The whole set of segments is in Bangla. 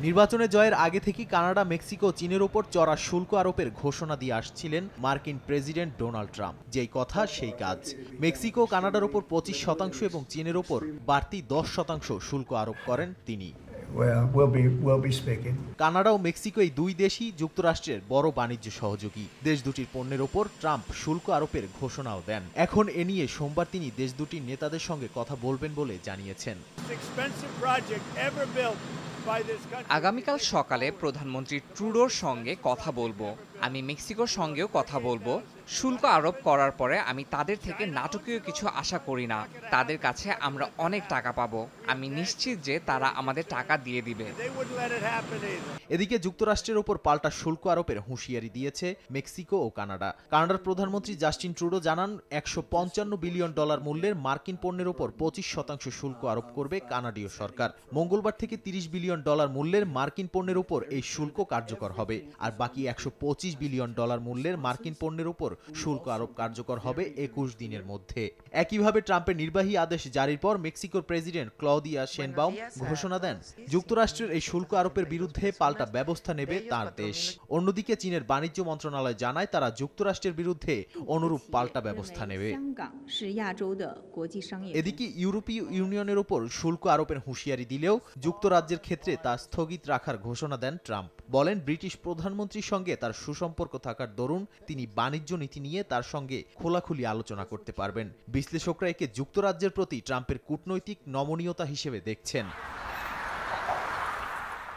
নির্বাচনে জয়ের আগে থেকেই কানাডা, মেক্সিকো, চীনের ওপর চড়া শুল্ক আরোপের ঘোষণা দিয়ে আসছিলেন মার্কিন প্রেসিডেন্ট ডোনাল্ড ট্রাম্প। যেই কথা সেই কাজ। মেক্সিকো কানাডার ওপর 25% এবং চীনের ওপর বাড়তি 10% শুল্ক আরোপ করেন তিনি। কানাডা ও মেক্সিকো এই দুই দেশই যুক্তরাষ্ট্রের বড় বাণিজ্য সহযোগী। দেশ দুটির পণ্যের ওপর ট্রাম্প শুল্ক আরোপের ঘোষণাও দেন। এখন এ নিয়ে সোমবার তিনি দেশ দুটির নেতাদের সঙ্গে কথা বলবেন বলে জানিয়েছেন। আগামীকাল সকালে প্রধানমন্ত্রী ট্রুডোর সঙ্গে কথা বলবো। আমি মেক্সিকোর সঙ্গেও কথা বলবো। শুল্ক আরোপ করার পরে আমি তাদের থেকে নাটকীয় কিছু আশা করি না। তাদের কাছে আমরা অনেক টাকা পাবো। আমি নিশ্চিত যে তারা আমাদের টাকা দিয়ে দিবে। এদিকে যুক্তরাষ্ট্রের ওপর পাল্টা শুল্ক আরোপের হুঁশিয়ারি দিয়েছে মেক্সিকো ও কানাডা। কানাডার প্রধানমন্ত্রী জাস্টিন ট্রুডো জানান, $155 বিলিয়ন মূল্যের মার্কিন পণ্যের ওপর 25% শুল্ক আরোপ করবে কানাডীয় সরকার। মঙ্গলবার থেকে $30 বিলিয়ন মূল্যের মার্কিন পণ্যের ওপর এই শুল্ক কার্যকর হবে। আর বাকি $125 বিলিয়ন মূল্যের মার্কিন পণ্যের ওপর শুল্ক আরোপ কার্যকর হবে 21 দিনের মধ্যে। একইভাবে ট্রাম্পের নির্বাহী আদেশ জারির পর মেক্সিকোর প্রেসিডেন্ট ক্লদিয়া শেনবাউম ঘোষণা দেন, যুক্তরাষ্ট্রের এই শুল্ক আরোপের বিরুদ্ধে পাল্টা ব্যবস্থা নেবে তার দেশ। অন্যদিকে চীনের বাণিজ্য মন্ত্রণালয় জানায়, তারা যুক্তরাষ্ট্রের বিরুদ্ধে অনুরূপ পাল্টা ব্যবস্থা নেবে। এদিকে ইউরোপীয় ইউনিয়নের ওপর শুল্ক আরোপের হুঁশিয়ারি দিলেও যুক্তরাজ্যের ক্ষেত্রে তা স্থগিত রাখার ঘোষণা দেন ট্রাম্প। বলেন, ব্রিটিশ প্রধানমন্ত্রীর সঙ্গে তার সুসম্পর্ক থাকার দরুন তিনি বাণিজ্য নীতি নিয়ে তার সঙ্গে খোলাখুলি আলোচনা করতে পারবেন। বিশ্লেষকরা একে যুক্তরাজ্যের প্রতি ট্রাম্পের কূটনৈতিক নমনীয়তা হিসেবে দেখছেন।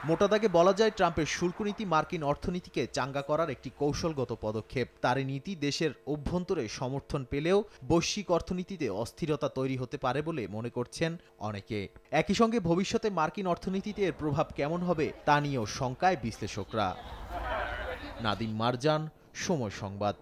মোটা দাগে বলা যায়, ট্রাম্পের শুল্ক নীতি মার্কিন অর্থনীতিকে চাঙ্গা করার একটি কৌশলগত পদক্ষেপ। তার নীতি দেশের অভ্যন্তরে সমর্থন পেলেও বৈশ্বিক অর্থনীতিতে অস্থিরতা তৈরি হতে পারে বলে মনে করছেন অনেকে। একই সঙ্গে ভবিষ্যতে মার্কিন অর্থনীতিতে এর প্রভাব কেমন হবে তা নিয়েও শঙ্কায় বিশ্লেষকরা। নাদিম মারজান, সময় সংবাদ।